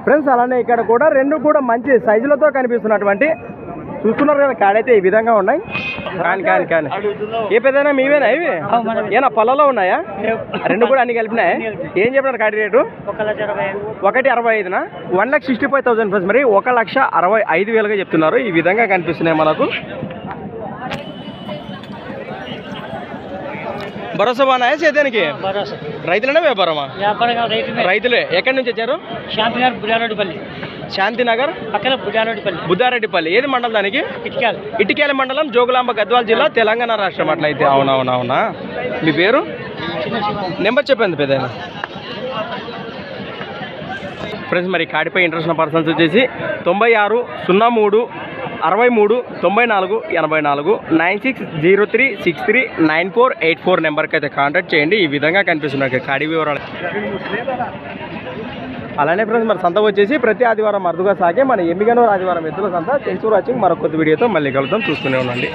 Friends అలానే ఇక్కడ కూడా రెండు కూడా మంచి సైజులతో కనిపిస్తున్నటువంటి చూస్తున్నారు కదా కాడైతే ఈ విధంగా ఉన్నాయి. కానీ ఏ పెద్దనా మీవేనా ఇవి ఏనా పొలంలో ఉన్నాయా? రెండు కూడా అన్ని కలిపినాయి. ఏం చెప్పినారు కాడి రేటు? 1,65,000 1,65,000 ఫ్రెండ్స్. మరి 1,65,000గా చెప్తున్నారు. ఈ విధంగా కనిపిస్తున్నాయి మనకు. భరోసా బాగున్నాయా సేద్యానికి? రైతులనే వ్యాపారమా? రైతులే. ఎక్కడి నుంచి వచ్చారు? శాంతినగర్ పక్కన బుద్ధారెడ్డిపల్లి. ఏది మండలం దానికి? ఇటికేల మండలం, జోగులాంబ గద్వాల జిల్లా, తెలంగాణ రాష్ట్రం. అట్లయితే అవునవునవునా. మీ పేరు? నెంబర్ చెప్పండి పెద్దయినా. ఫ్రెండ్స్ మరి కాడిపై ఇంట్రెస్ట్ ఉన్న పర్సన్స్ వచ్చేసి 96 03 63 94 84 960363 9484 నెంబర్కి అయితే కాంటాక్ట్ చేయండి. ఈ విధంగా కనిపిస్తున్నాయి కాడి వివరాలు. అలానే ఫ్రెండ్స్ మరి సంత వచ్చేసి ప్రతి ఆదివారం అరుదుగా సాగే మన ఎమ్మిగనూరు ఆదివారం ఎద్దుల సంత. Thanks for watching. మరొక కొత్త వీడియోతో మళ్ళీ కలుద్దాం. చూస్తూనే ఉండండి.